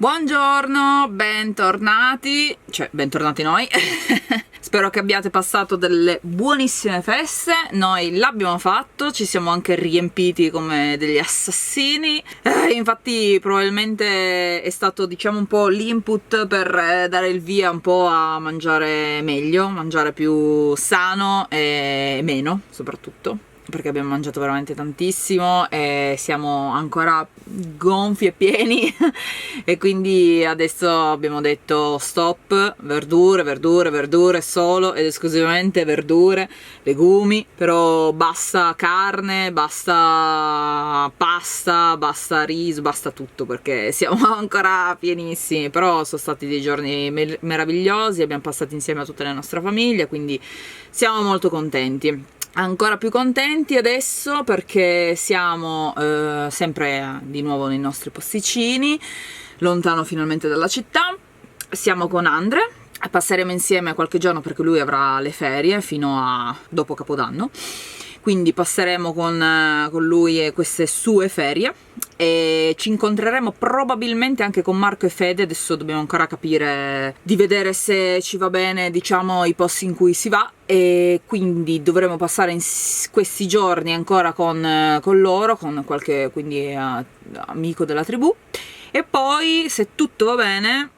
Buongiorno, bentornati, cioè bentornati noi. Spero che abbiate passato delle buonissime feste. Noi l'abbiamo fatto, ci siamo anche riempiti come degli assassini. Infatti probabilmente è stato, diciamo, un po' l'input per dare il via un po' a mangiare meglio, mangiare più sano e meno soprattutto, perché abbiamo mangiato veramente tantissimo e siamo ancora gonfi e pieni e quindi adesso abbiamo detto stop, verdure, solo ed esclusivamente verdure, legumi, però basta carne, basta pasta, basta riso, basta tutto, perché siamo ancora pienissimi. Però sono stati dei giorni meravigliosi, abbiamo passato insieme a tutta la nostra famiglia, quindi siamo molto contenti. Ancora più contenti adesso perché siamo sempre di nuovo nei nostri posticini, lontano finalmente dalla città. Siamo con Andre, passeremo insieme qualche giorno perché lui avrà le ferie fino a dopo Capodanno, quindi passeremo con lui e queste sue ferie e ci incontreremo probabilmente anche con Marco e Fede. Adesso dobbiamo ancora capire, di vedere se ci va bene, diciamo, i posti in cui si va, e quindi dovremo passare questi giorni ancora con loro, con qualche quindi amico della tribù, e poi se tutto va bene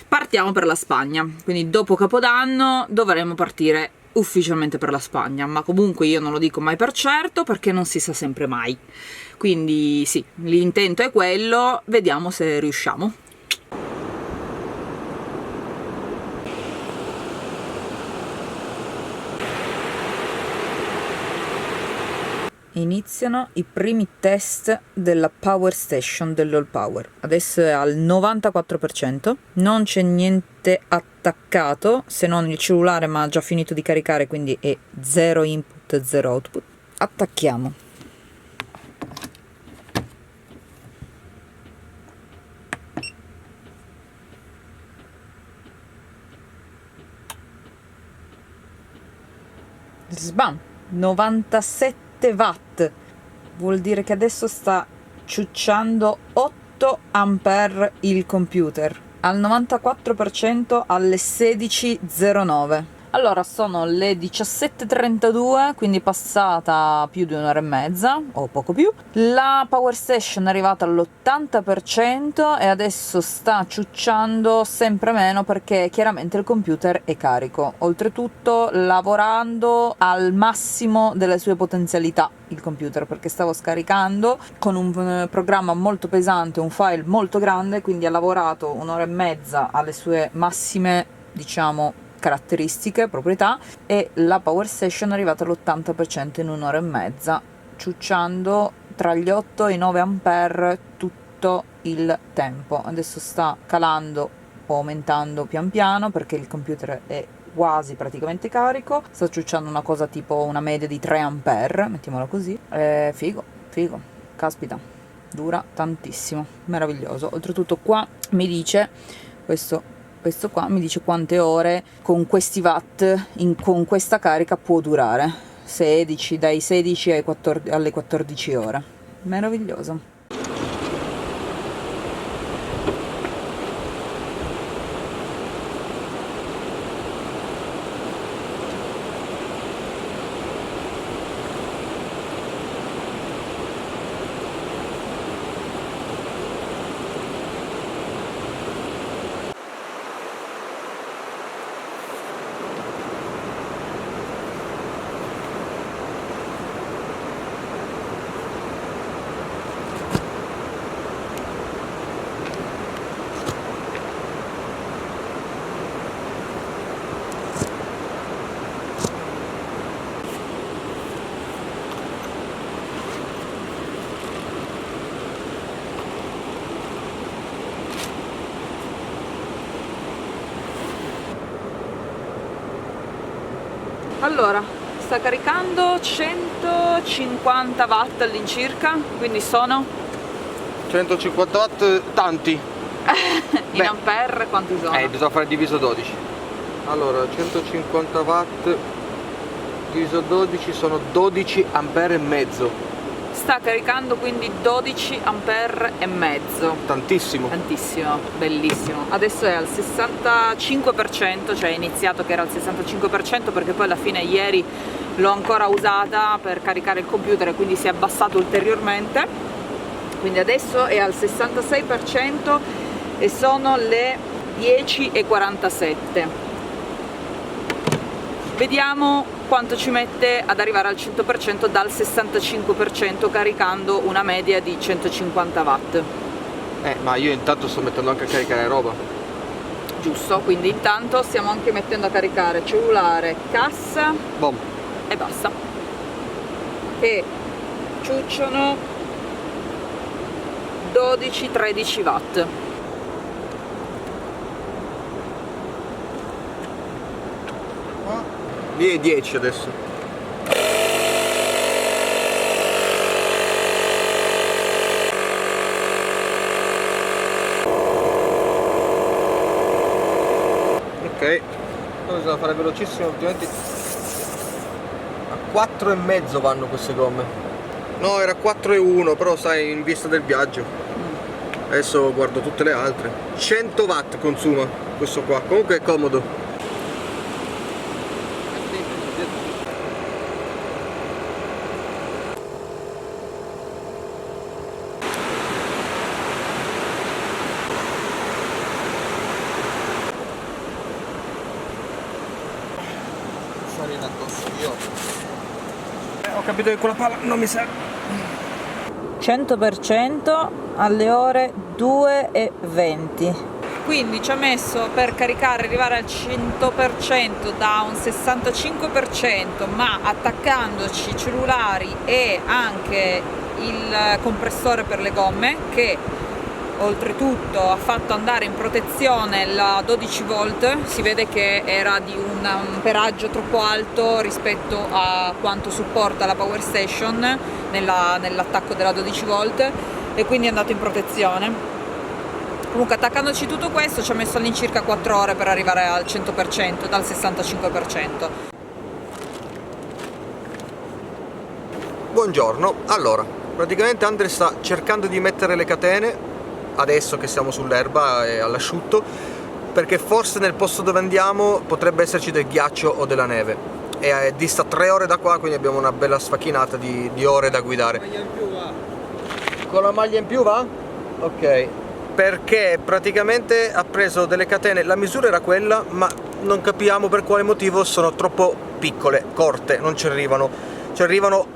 partiamo per la Spagna. Quindi dopo Capodanno dovremo partire ufficialmente per la Spagna, ma comunque io non lo dico mai per certo perché non si sa sempre mai. Quindi sì, l'intento è quello, vediamo se riusciamo. Iniziano i primi test della Power Station dell'All Power. Adesso è al 94%, non c'è niente attaccato se non il cellulare, ma ha già finito di caricare, quindi è 0 input, 0 output. Attacchiamo. Sbam! 97 watt, vuol dire che adesso sta ciucciando 8 ampere il computer, al 94% alle 16:09. Allora sono le 17:32, quindi passata più di un'ora e mezza o poco più. La Power Station è arrivata all'80% e adesso sta ciucciando sempre meno perché chiaramente il computer è carico, oltretutto lavorando al massimo delle sue potenzialità il computer, perché stavo scaricando con un programma molto pesante un file molto grande, quindi ha lavorato un'ora e mezza alle sue massime, diciamo, caratteristiche, proprietà, e la Power Station è arrivata all'80% in un'ora e mezza, ciucciando tra gli 8 e i 9 ampere tutto il tempo. Adesso sta calando o aumentando pian piano perché il computer è quasi praticamente carico, sta ciucciando una cosa tipo una media di 3 ampere, mettiamola così. Figo, caspita, dura tantissimo, meraviglioso. Oltretutto qua mi dice questo qua mi dice quante ore con questi watt con questa carica può durare: 16, dai 16 alle 14 ore. Meraviglioso. Allora, sta caricando 150 watt all'incirca, quindi sono 150 watt tanti. in ampere quanti sono? Bisogna fare diviso 12. Allora, 150 watt diviso 12 sono 12 ampere e mezzo. sta caricando quindi 12 ampere e mezzo. Tantissimo. Tantissimo, bellissimo. Adesso è al 65%, cioè è iniziato che era al 65% perché poi alla fine ieri l'ho ancora usata per caricare il computer e quindi si è abbassato ulteriormente. Quindi adesso è al 66% e sono le 10:47. Vediamo quanto ci mette ad arrivare al 100% dal 65% caricando una media di 150 watt. Ma io intanto sto mettendo anche a caricare roba. Giusto, quindi intanto stiamo anche mettendo a caricare cellulare, cassa Bom. e basta. E ciucciano 12-13 watt. Lì è 10 adesso. Ok, poi bisogna fare velocissimo, altrimenti a 4,5 vanno queste gomme. No, era 4,1, però sai, in vista del viaggio. Adesso guardo tutte le altre. 100 watt consuma questo qua, comunque è comodo. Ho capito che quella palla non mi serve. 100% alle ore 2:20. Quindi ci ha messo per caricare, arrivare al 100% da un 65%, ma attaccandoci cellulari e anche il compressore per le gomme, che oltretutto ha fatto andare in protezione la 12 volt. Si vede che era di un amperaggio troppo alto rispetto a quanto supporta la Power Station nell'attacco della 12 volt, e quindi è andato in protezione. Comunque, attaccandoci tutto questo ci ha messo all'incirca 4 ore per arrivare al 100% dal 65%. Buongiorno, allora, praticamente Andre sta cercando di mettere le catene adesso che siamo sull'erba e all'asciutto, perché forse nel posto dove andiamo potrebbe esserci del ghiaccio o della neve, e dista 3 ore da qua, quindi abbiamo una bella sfacchinata di ore da guidare. Maglia in più va? Con la maglia in più va? Ok, perché praticamente ha preso delle catene, la misura era quella, ma non capiamo per quale motivo sono troppo piccole, corte, non ci arrivano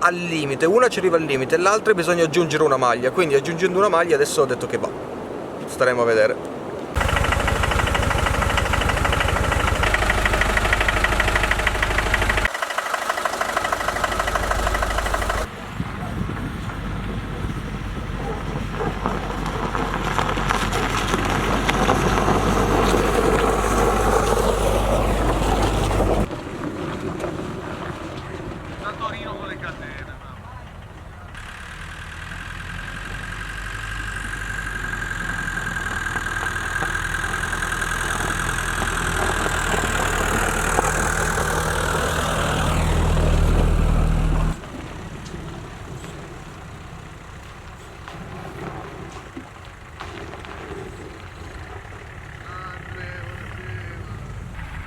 al limite. Una ci arriva al limite, l'altra bisogna aggiungere una maglia, quindi aggiungendo una maglia adesso ho detto che va, staremo a vedere.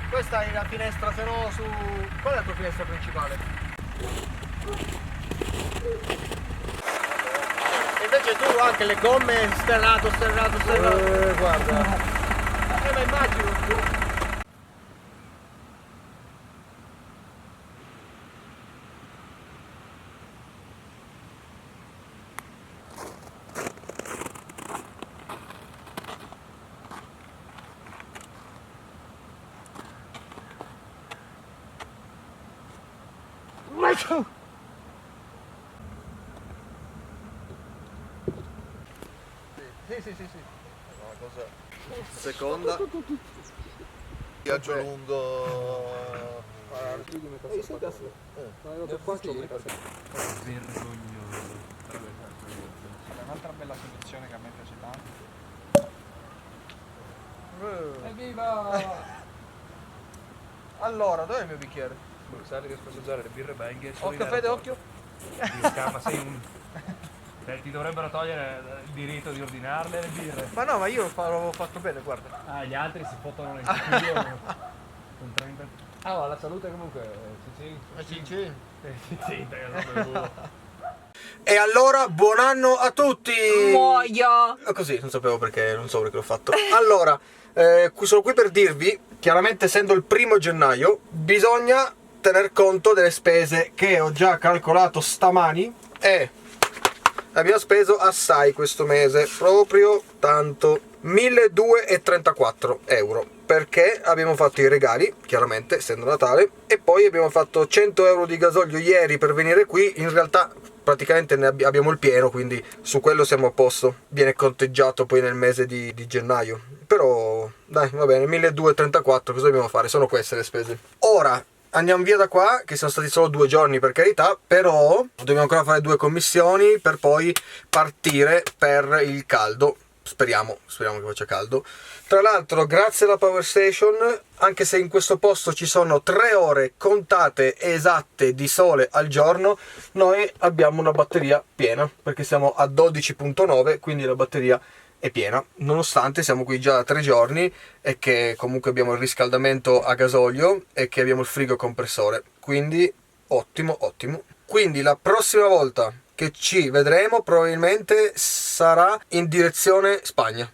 Questa è la finestra, se no su... Qual è la tua finestra principale? E invece tu anche le gomme sterrato. Guarda. Ma immagino. Sì. No, cosa... Seconda. Viaggio lungo. Vergognoso. Un'altra bella soluzione che a me piace tanto. Evviva! Allora, dov'è il mio bicchiere? Sai che posso usare le birre belghe. Occhio Fede, occhio. Ma sei un Ti dovrebbero togliere il diritto di ordinarle le birre. Ma no, ma io l'avevo fatto bene, guarda. Ah, gli altri si fottono nel culo con 30. Ah, ma la salute comunque, Cincin. sì, te lo bevuto. E allora, buon anno a tutti! Muoio! Così, non sapevo perché, non so perché l'ho fatto. Allora, sono qui per dirvi, chiaramente essendo il 1° gennaio, bisogna tener conto delle spese che ho già calcolato stamani e abbiamo speso assai questo mese, proprio tanto, 1234 euro, perché abbiamo fatto i regali, chiaramente, essendo Natale, e poi abbiamo fatto 100 euro di gasolio ieri per venire qui, in realtà praticamente ne abbiamo il pieno, quindi su quello siamo a posto, viene conteggiato poi nel mese di gennaio, però dai, va bene, 1234, cosa dobbiamo fare? Sono queste le spese. Ora, andiamo via da qua, che sono stati solo 2 giorni per carità, però dobbiamo ancora fare 2 commissioni per poi partire per il caldo. Speriamo che faccia caldo. Tra l'altro, grazie alla Power Station, anche se in questo posto ci sono 3 ore contate esatte di sole al giorno, noi abbiamo una batteria piena, perché siamo a 12.9, quindi la batteria è piena, nonostante siamo qui già da 3 giorni e che comunque abbiamo il riscaldamento a gasolio e che abbiamo il frigo compressore, quindi ottimo, ottimo. Quindi la prossima volta che ci vedremo probabilmente sarà in direzione Spagna,